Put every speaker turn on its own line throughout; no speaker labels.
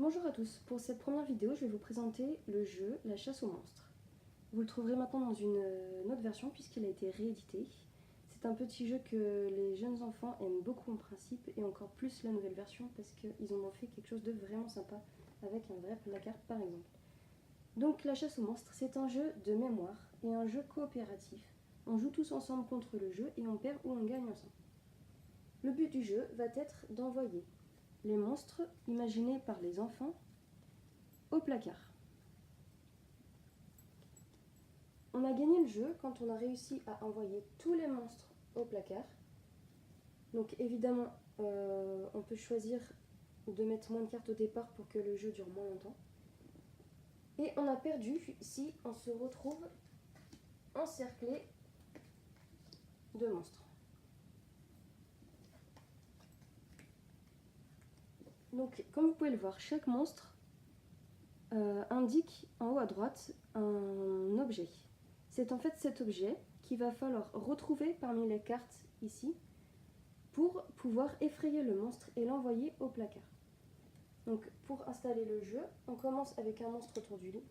Bonjour à tous, pour cette première vidéo, je vais vous présenter le jeu La chasse aux monstres. Vous le trouverez maintenant dans une autre version puisqu'il a été réédité. C'est un petit jeu que les jeunes enfants aiment beaucoup en principe et encore plus la nouvelle version parce qu'ils en ont fait quelque chose de vraiment sympa avec un vrai placard par exemple. Donc La chasse aux monstres, c'est un jeu de mémoire et un jeu coopératif. On joue tous ensemble contre le jeu et on perd ou on gagne ensemble. Le but du jeu va être d'envoyer les monstres imaginés par les enfants au placard. On a gagné le jeu quand on a réussi à envoyer tous les monstres au placard. Donc évidemment, on peut choisir de mettre moins de cartes au départ pour que le jeu dure moins longtemps. Et on a perdu si on se retrouve encerclé de monstres. Donc comme vous pouvez le voir, chaque monstre indique en haut à droite un objet. C'est en fait cet objet qu'il va falloir retrouver parmi les cartes ici pour pouvoir effrayer le monstre et l'envoyer au placard. Donc pour installer le jeu, on commence avec un monstre autour du lit.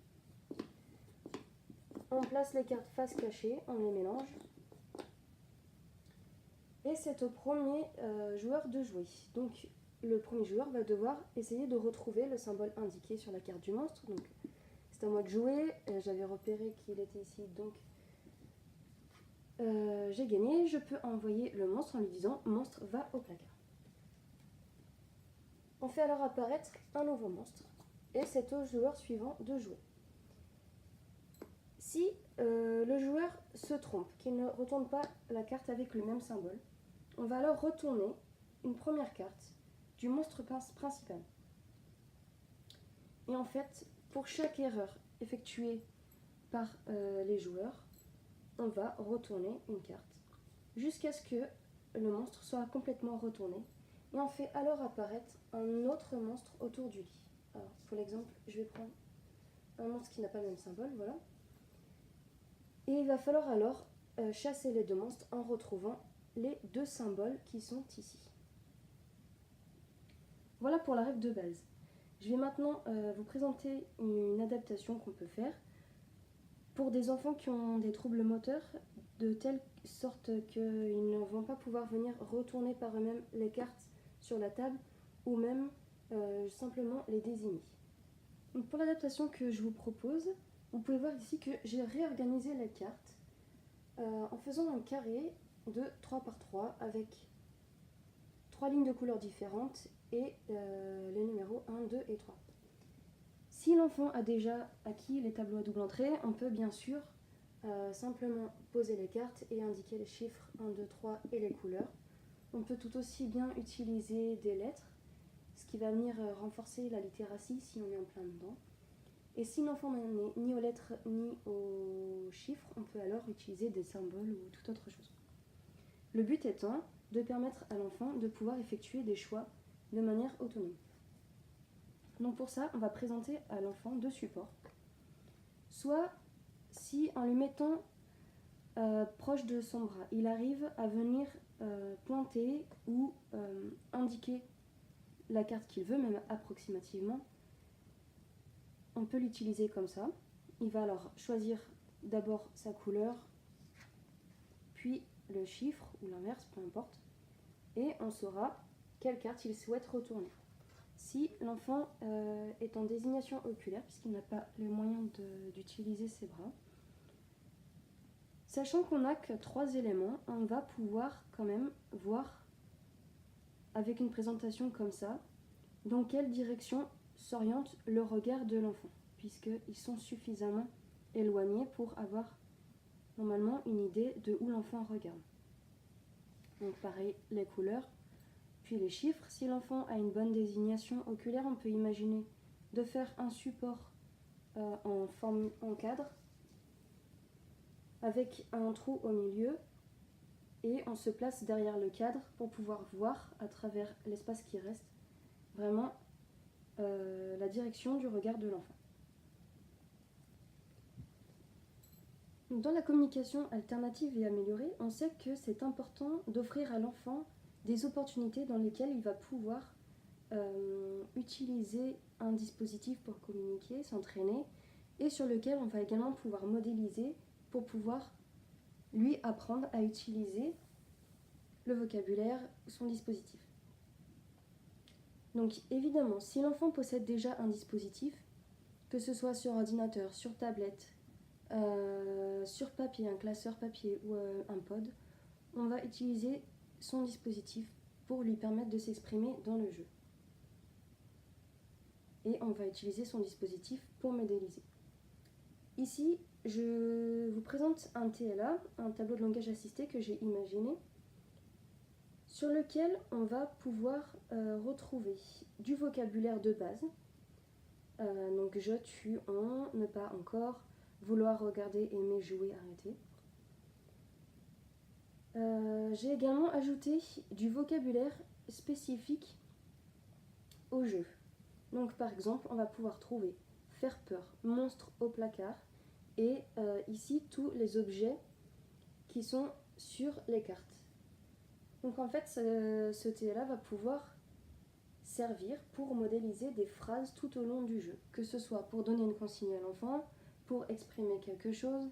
On place les cartes face cachée, on les mélange. Et c'est au premier joueur de jouer. Donc le premier joueur va devoir essayer de retrouver le symbole indiqué sur la carte du monstre. Donc c'est à moi de jouer, j'avais repéré qu'il était ici, donc j'ai gagné. Je peux envoyer le monstre en lui disant « Monstre, va au placard ». On fait alors apparaître un nouveau monstre et c'est au joueur suivant de jouer. Si le joueur se trompe, qu'il ne retourne pas la carte avec le même symbole, on va alors retourner une première carte du monstre principal. Et en fait, pour chaque erreur effectuée par les joueurs, on va retourner une carte jusqu'à ce que le monstre soit complètement retourné. Et on fait alors apparaître un autre monstre autour du lit. Alors, pour l'exemple, je vais prendre un monstre qui n'a pas le même symbole, voilà. Et il va falloir alors chasser les deux monstres en retrouvant les deux symboles qui sont ici. Voilà pour la règle de base. Je vais maintenant vous présenter une adaptation qu'on peut faire pour des enfants qui ont des troubles moteurs, de telle sorte qu'ils ne vont pas pouvoir venir retourner par eux-mêmes les cartes sur la table ou même simplement les désigner. Donc pour l'adaptation que je vous propose, vous pouvez voir ici que j'ai réorganisé les cartes en faisant un carré de 3 par 3 avec 3 lignes de couleurs différentes et les numéros 1, 2 et 3. Si l'enfant a déjà acquis les tableaux à double entrée, on peut bien sûr simplement poser les cartes et indiquer les chiffres 1, 2, 3 et les couleurs. On peut tout aussi bien utiliser des lettres, ce qui va venir renforcer la littératie si on est en plein dedans. Et si l'enfant n'est ni aux lettres ni aux chiffres, on peut alors utiliser des symboles ou toute autre chose. Le but étant de permettre à l'enfant de pouvoir effectuer des choix de manière autonome. Donc pour ça, on va présenter à l'enfant deux supports. Soit si en lui mettant proche de son bras, il arrive à venir pointer ou indiquer la carte qu'il veut, même approximativement, on peut l'utiliser comme ça. Il va alors choisir d'abord sa couleur, puis le chiffre ou l'inverse, peu importe, et on saura quelle carte il souhaite retourner. Si l'enfant est en désignation oculaire, puisqu'il n'a pas les moyens d'utiliser ses bras, sachant qu'on n'a que 3 éléments, on va pouvoir quand même voir, avec une présentation comme ça, dans quelle direction s'oriente le regard de l'enfant, puisqu'ils sont suffisamment éloignés pour avoir normalement une idée de où l'enfant regarde. Donc pareil, les couleurs, puis les chiffres. Si l'enfant a une bonne désignation oculaire, on peut imaginer de faire un support en cadre, avec un trou au milieu, et on se place derrière le cadre pour pouvoir voir à travers l'espace qui reste vraiment la direction du regard de l'enfant. Dans la communication alternative et améliorée, on sait que c'est important d'offrir à l'enfant des opportunités dans lesquelles il va pouvoir utiliser un dispositif pour communiquer, s'entraîner, et sur lequel on va également pouvoir modéliser pour pouvoir lui apprendre à utiliser le vocabulaire, son dispositif. Donc évidemment, si l'enfant possède déjà un dispositif, que ce soit sur ordinateur, sur tablette, sur papier, un classeur papier ou un pod, on va utiliser son dispositif pour lui permettre de s'exprimer dans le jeu. Et on va utiliser son dispositif pour modéliser. Ici, je vous présente un TLA, un tableau de langage assisté que j'ai imaginé, sur lequel on va pouvoir retrouver du vocabulaire de base. Donc je, tu, on, ne pas, encore, vouloir, regarder, aimer, jouer, arrêter. J'ai également ajouté du vocabulaire spécifique au jeu. Donc par exemple, on va pouvoir trouver faire peur, monstre au placard, et ici tous les objets qui sont sur les cartes. Donc en fait, ce TLA va pouvoir servir pour modéliser des phrases tout au long du jeu, que ce soit pour donner une consigne à l'enfant, pour exprimer quelque chose.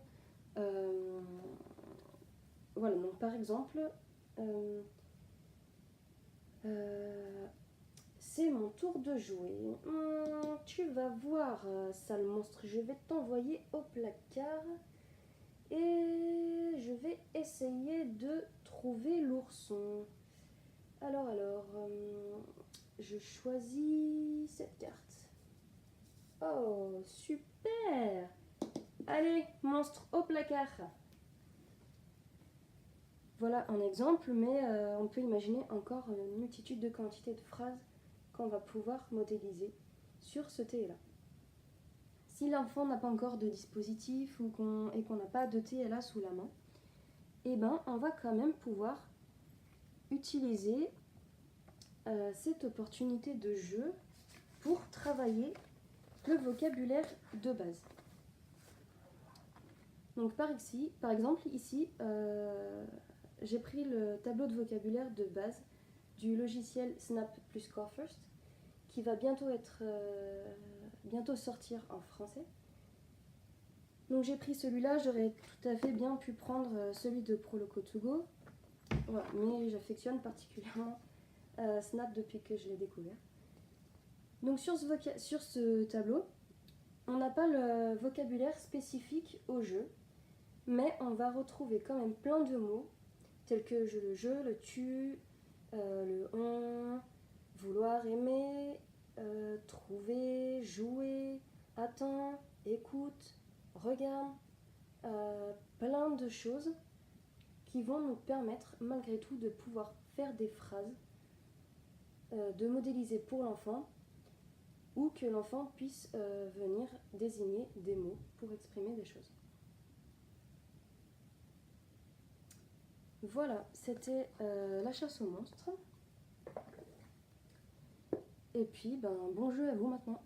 Voilà, donc par exemple, c'est mon tour de jouer. Tu vas voir, sale monstre, je vais t'envoyer au placard et je vais essayer de trouver l'ourson. Alors, je choisis cette carte. Oh, super! Allez, monstre au placard. Voilà un exemple, mais on peut imaginer encore une multitude de quantités de phrases qu'on va pouvoir modéliser sur ce TLA. Si l'enfant n'a pas encore de dispositif et qu'on n'a pas de TLA sous la main, eh ben, on va quand même pouvoir utiliser cette opportunité de jeu pour travailler le vocabulaire de base. Donc par exemple ici, j'ai pris le tableau de vocabulaire de base du logiciel Snap plus Score First, qui va bientôt sortir en français. Donc j'ai pris celui-là, j'aurais tout à fait bien pu prendre celui de Proloco2Go, voilà, mais j'affectionne particulièrement Snap depuis que je l'ai découvert. Donc sur ce tableau, on n'a pas le vocabulaire spécifique au jeu, mais on va retrouver quand même plein de mots, tels que le jeu, le tu, le on, vouloir, aimer, trouver, jouer, attends, écoute, regarde, plein de choses qui vont nous permettre malgré tout de pouvoir faire des phrases, de modéliser pour l'enfant, ou que l'enfant puisse venir désigner des mots pour exprimer des choses. Voilà, c'était la chasse aux monstres. Et puis, bon jeu à vous maintenant.